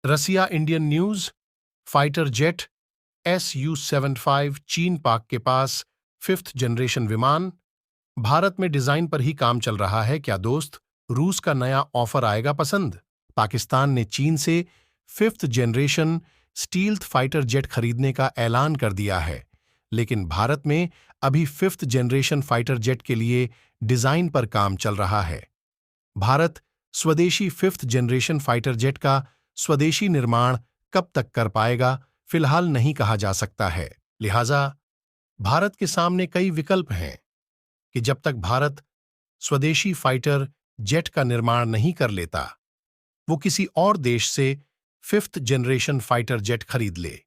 रसिया Indian news. Fighter jet Su-75 चीन पाक के पास 5th जनरेशन विमान। भारत में डिजाइन पर ही काम चल रहा है क्या दोस्त? रूस का नया ऑफर आएगा पसंद? पाकिस्तान ने चीन से 5th generation stealth fighter jet खरीदने का ऐलान कर दिया है, लेकिन भारत में अभी 5th जनरेशन फाइटर जेट के लिए डिजाइन पर काम चल रहा है। भारत स्वदेशी 5th जनरेशन फाइटर जेट का स्वदेशी निर्माण कब तक कर पाएगा, फिलहाल नहीं कहा जा सकता है। लिहाजा भारत के सामने कई विकल्प हैं कि जब तक भारत स्वदेशी फाइटर जेट का निर्माण नहीं कर लेता, वो किसी और देश से 5th जनरेशन फाइटर जेट खरीद ले,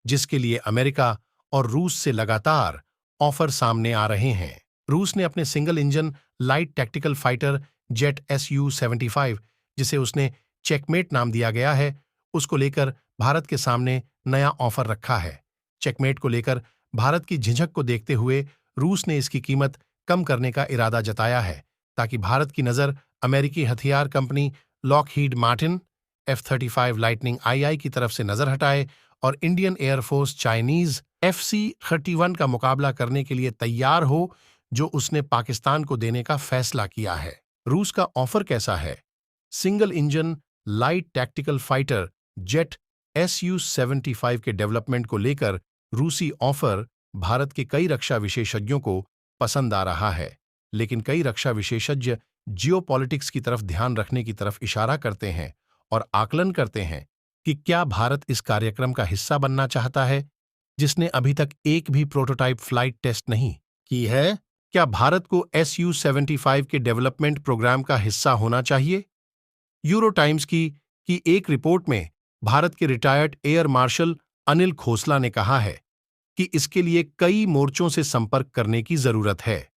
जिसके लिए अमेरिका और रूस से लगातार ऑफर सामने आ रहे हैं। रूस ने अपने single engine light tactical fighter jet Su-75, जिसे उसने चेकमेट नाम दिया गया है, उसको लेकर भारत के सामने नया ऑफर रखा है। चेकमेट को लेकर भारत की झिझक को देखते हुए रूस ने इसकी कीमत कम करने का इरादा जताया है, ताकि भारत की नजर अमेरिकी हथियार company Lockheed Martin F-35 lightning II की तरफ से नजर हटाए और इंडियन एयरफोर्स चाइनीज FC-31 का मुकाबला करने के लिए तैयार हो, जो उसने पाकिस्तान को देने का फैसला किया है। रूस का ऑफर कैसा है? Single engine light tactical fighter jet Su-75 के डेवलपमेंट को लेकर रूसी ऑफर भारत के कई रक्षा विशेषज्ञों को पसंद आ रहा है, लेकिन कई रक्षा विशेषज्ञ जियोपॉलिटिक्स की तरफ ध्यान रखने की तरफ इशारा करते हैं और आकलन करते हैं कि क्या भारत इस कार्यक्रम का हिस्सा बनना चाहता है, जिसने अभी तक एक भी प्रोटोटाइप फ्लाइट टेस्ट नहीं की है? क्या भारत को Su-75 के डेवलपमेंट प्रोग्राम का हिस्सा होना चाहिए? यूरो टाइम्स की एक रिपोर्ट में भारत के retired air marshal Anil Khosla ने कहा है कि इसके लिए कई मोर्चों से संपर्क करने की जरूरत है।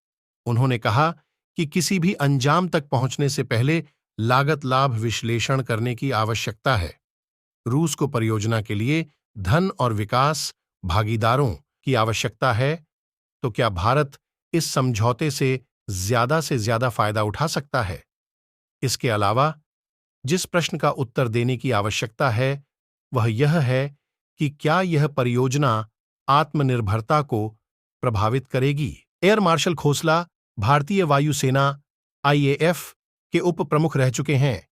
उन्होंने कहा कि किसी भी अंजाम तक पहुंचने से पहले लागत लाभ विश्लेषण करने की आवश्यकता है। रूस को परियोजना के लिए धन और विकास भागीदारों की आवश्यकता है, तो क्या भारत इस समझौते से ज्यादा फायदा उठा सकता है? इसके अलावा जिस प्रश्न का उत्तर देने की आवश्यकता है, वह यह है कि क्या यह परियोजना आत्मनिर्भरता को प्रभावित करेगी? एयर मार्शल खोसला भारतीय वायुसेना IAF के उप प्रमुख रह चुके हैं।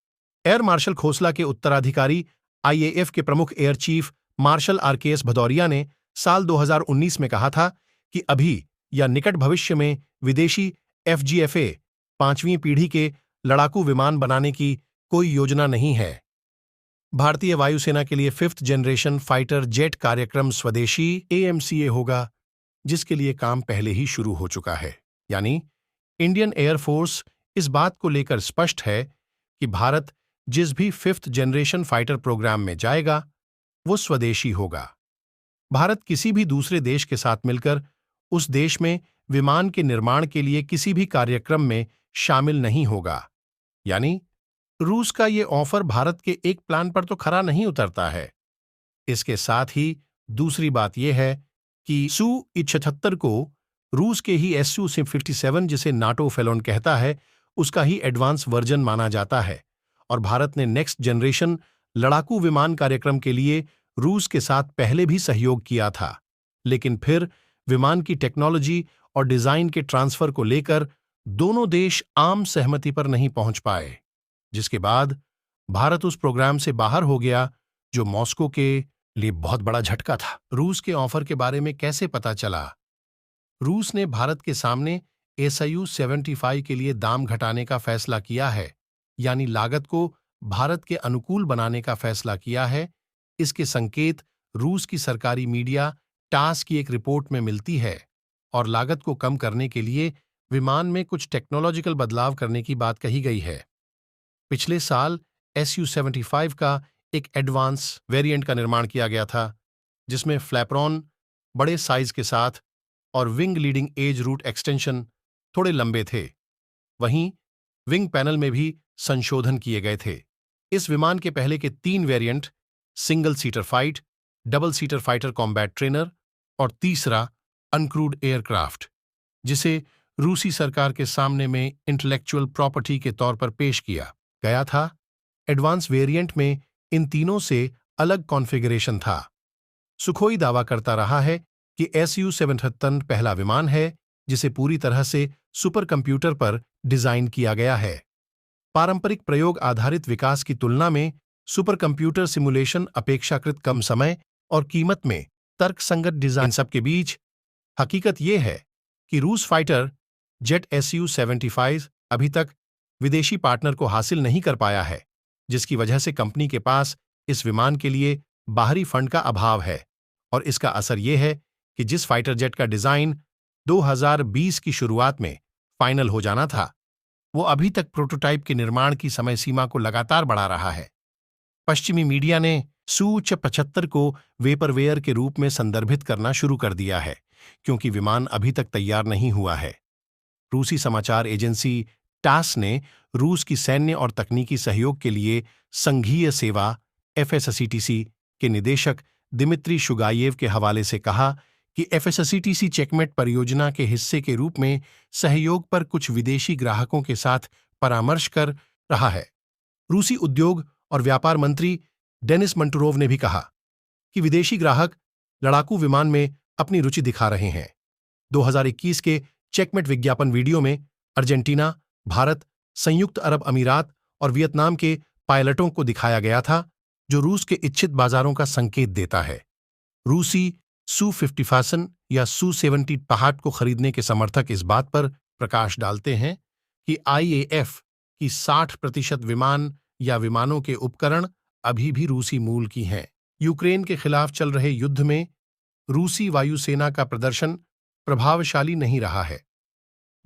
एयर मार्शल खोसला के उत्तराधिकारी IAF के प्रमुख air chief marshal RKS Bhadauria ने साल 2019 में कहा था कि अभी या निकट भविष्य में विदेशी FGFA 5वीं पीढ़ी के लड़ाकू विमान बनाने की कोई योजना नहीं है। भारतीय वायुसेना के लिए 5th जनरेशन फाइटर जेट कार्यक्रम स्वदेशी AMCA होगा, जिसके लिए काम पहले ही शुरू हो चुका है। यानी इंडियन एयरफोर्स इस बात को लेकर स्पष्ट है कि भारत जिस भी 5th जनरेशन फाइटर प्रोग्राम में जाएगा, वो स्वदेशी होगा। भारत किसी भी दूसरे देश के साथ मिलकर उस देश में विमान के निर्माण के लिए किसी भी कार्यक्रम में शामिल नहीं होगा। यानी रूस का ये ऑफर भारत के एक प्लान पर तो खरा नहीं उतरता है। इसके साथ ही दूसरी बात यह है कि Su-75 को रूस के ही Su-57, जिसे नाटो फेलोन कहता है, उसका ही एडवांस वर्जन माना जाता है और भारत ने नेक्स्ट जनरेशन लड़ाकू विमान कार्यक्रम के लिए रूस के साथ पहले भी सहयोग किया था, लेकिन फिर विमान की टेक्नोलॉजी और डिजाइन के ट्रांसफर को लेकर दोनों देश आम सहमति पर नहीं पहुंच पाए, जिसके बाद भारत उस प्रोग्राम से बाहर हो गया, जो मॉस्को के लिए बहुत बड़ा झटका था। रूस के ऑफर के बारे में कैसे पता चला? रूस ने भारत के सामने Su-75 के लिए दाम घटाने का फैसला किया है, यानी लागत को भारत के अनुकूल बनाने का फैसला किया है। इसके संकेत रूस की सरकारी मीडिया टास की एक रिपोर्ट में मिलती है और लागत को कम करने के लिए विमान में कुछ टेक्नोलॉजिकल बदलाव करने की बात कही गई है। पिछले साल Su-75 का एक एडवांस वेरिएंट का निर्माण किया गया था, जिसमें फ्लैपरॉन बड़े साइज के साथ और wing leading edge root extension थोड़े लंबे थे। वहीं विंग पैनल में भी संशोधन किए गए थे। इस विमान के पहले के 3 variant, single seater fight, double seater fighter combat trainer और तीसरा अनक्रूड एयरक्राफ्ट, जिसे रूसी सरकार के सामने में इंटेलेक्चुअल प्रॉपर्टी के तौर पर पेश किया गया था। एडवांस वेरिएंट में इन तीनों से अलग कॉन्फ़िगरेशन था। सुखोई दावा करता रहा है कि Su-77 पहला विमान है जिसे पूरी तरह से सुपर कंप्यूटर पर डिजाइन किया गया है। पारंपरिक प्रयोग आधारित विकास की तुलना में सुपर कंप्यूटर सिमुलेशन अपेक्षाकृत कम समय और कीमत में तर्कसंगत डिजाइन। सबके बीच हकीकत यह है कि रूस फाइटर जेट Su-75 अभी तक विदेशी पार्टनर को हासिल नहीं कर पाया है, जिसकी वजह से कंपनी के पास इस विमान के लिए बाहरी फंड का अभाव है। और इसका असर यह है कि जिस फाइटर जेट का डिजाइन 2020 की शुरुआत में फाइनल हो जाना था, वो अभी तक प्रोटोटाइप के निर्माण की समय सीमा को लगातार बढ़ा रहा है। पश्चिमी मीडिया ने Su-75 को वेपरवेयर के रूप में संदर्भित करना शुरू कर दिया है, क्योंकि विमान अभी तक तैयार नहीं हुआ है। रूसी समाचार एजेंसी टास ने रूस की सैन्य और तकनीकी सहयोग के लिए संघीय सेवा FSCTC के निदेशक दिमित्री शुगायेव के हवाले से कहा कि FSCTC चेकमेट परियोजना के हिस्से के रूप में सहयोग पर कुछ विदेशी ग्राहकों के साथ परामर्श कर रहा है। रूसी उद्योग और व्यापार मंत्री डेनिस मंटुरोव ने भी कहा कि विदेशी ग्राहक लड़ाकू विमान में अपनी रुचि दिखा रहे हैं। 2021 के चेकमेट विज्ञापन वीडियो में अर्जेंटीना, भारत, संयुक्त अरब अमीरात और वियतनाम के पायलटों को दिखाया गया था, जो रूस के इच्छित बाजारों का संकेत देता है। रूसी Su-50 या Su-70 पहाड़ को खरीदने के समर्थक इस बात पर प्रकाश डालते हैं कि IAF की 60% विमान या विमानों के उपकरण अभी भी रूसी मूल की हैं। यूक्रेन के खिलाफ चल रहे युद्ध में रूसी वायुसेना का प्रदर्शन प्रभावशाली नहीं रहा है।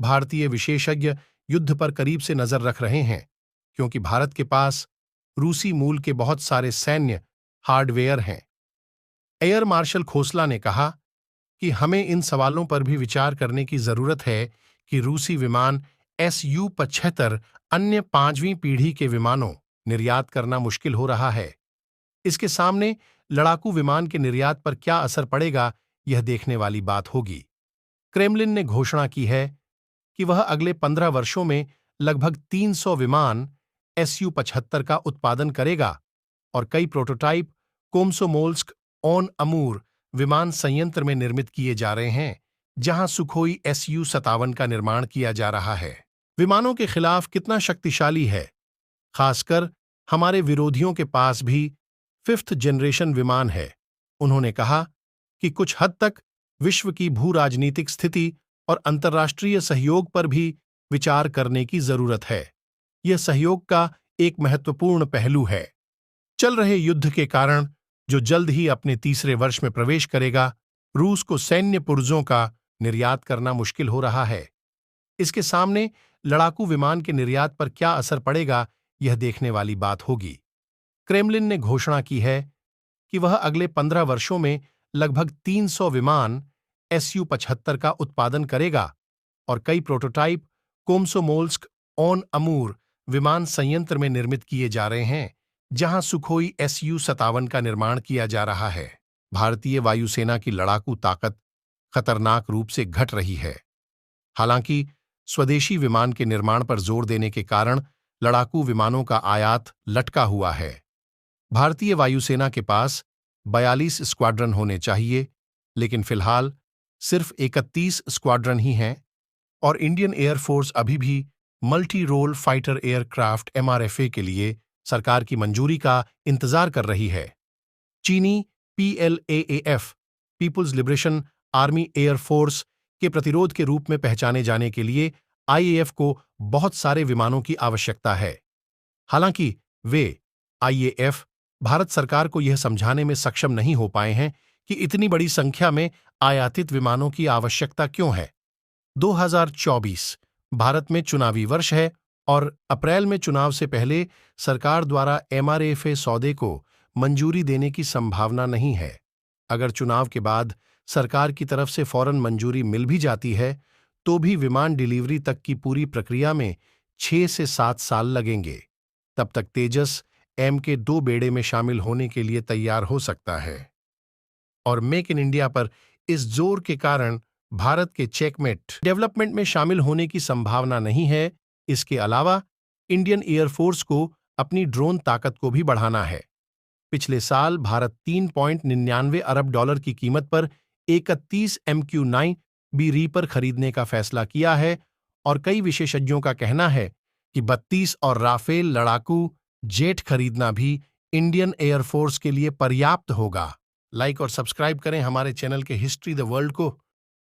भारतीय विशेषज्ञ युद्ध पर करीब से नजर रख रहे हैं, क्योंकि भारत के पास रूसी मूल के बहुत सारे सैन्य हार्डवेयर हैं। एयर मार्शल खोसला ने कहा कि हमें इन सवालों पर भी विचार करने की जरूरत है कि रूसी विमान Su-75 अन्य 5वीं पीढ़ी के विमानों निर्यात करना मुश्किल हो रहा है। इसके सामने लड़ाकू विमान के निर्यात पर क्या असर पड़ेगा, यह देखने वाली बात होगी। क्रेमलिन ने घोषणा की है कि वह अगले 15 वर्षों में लगभग 300 विमान Su-75 का उत्पादन करेगा और कई प्रोटोटाइप कोमसोमोल्स्क ऑन अमूर विमान संयंत्र में निर्मित किए जा रहे हैं, जहां सुखोई Su-57 का निर्माण किया जा रहा है। विमानों के खिलाफ कितना शक्तिशाली है, खासकर हमारे विरोधियों के पास भी 5th जनरेशन विमान है। उन्होंने कहा कि कुछ हद तक विश्व की भू राजनीतिक स्थिति और अंतर्राष्ट्रीय सहयोग पर भी विचार करने की जरूरत है। यह सहयोग का एक महत्वपूर्ण पहलू है। चल रहे युद्ध के कारण, जो जल्द ही अपने तीसरे वर्ष में प्रवेश करेगा, रूस को सैन्य पुर्जों का निर्यात करना मुश्किल हो रहा है। इसके सामने लड़ाकू विमान के निर्यात पर क्या असर पड़ेगा, यह देखने वाली बात होगी। क्रेमलिन ने घोषणा की है कि वह अगले 15 वर्षों में लगभग 300 विमान Su-75 का उत्पादन करेगा और कई प्रोटोटाइप कोमसोमोल्स्क ऑन अमूर विमान संयंत्र में निर्मित किए जा रहे हैं, जहां सुखोई Su-57 का निर्माण किया जा रहा है। भारतीय वायुसेना की लड़ाकू ताकत खतरनाक रूप से घट रही है। हालांकि स्वदेशी विमान के निर्माण पर जोर देने के कारण लड़ाकू विमानों का आयात लटका हुआ है। भारतीय वायुसेना के पास 42 स्क्वाड्रन होने चाहिए, लेकिन फिलहाल सिर्फ 31 स्क्वाड्रन ही हैं और इंडियन एयरफोर्स अभी भी multi role fighter aircraft MRFA के लिए सरकार की मंजूरी का इंतजार कर रही है। चीनी PLAAF people's liberation army air force के प्रतिरोध के रूप में पहचाने जाने के लिए IAF को बहुत सारे विमानों की आवश्यकता है। हालांकि वे IAF भारत सरकार को यह समझाने में सक्षम नहीं हो पाए हैं कि इतनी बड़ी संख्या में आयातित विमानों की आवश्यकता क्यों है। 2024 भारत में चुनावी वर्ष है और अप्रैल में चुनाव से पहले सरकार द्वारा MRFA सौदे को मंजूरी देने की संभावना नहीं है। अगर चुनाव के बाद सरकार की तरफ से फौरन मंजूरी मिल भी जाती है, तो भी विमान डिलीवरी तक की पूरी प्रक्रिया में 6 से 7 साल लगेंगे। तब तक तेजस M के 2 बेड़े में शामिल होने के लिए तैयार हो सकता है। और मेक इन इंडिया पर इस जोर के कारण भारत के चेकमेट डेवलपमेंट में शामिल होने की संभावना नहीं है। इसके अलावा इंडियन एयरफोर्स को अपनी ड्रोन ताकत को भी बढ़ाना है। पिछले साल भारत 3.99 अरब डॉलर की कीमत पर 31 MQ-9 बी रीपर खरीदने का फैसला किया है और कई विशेषज्ञों का कहना है कि 32 और राफेल लड़ाकू जेट खरीदना भी इंडियन एयरफोर्स के लिए पर्याप्त होगा। लाइक और सब्सक्राइब करें हमारे चैनल के हिस्ट्री द वर्ल्ड को।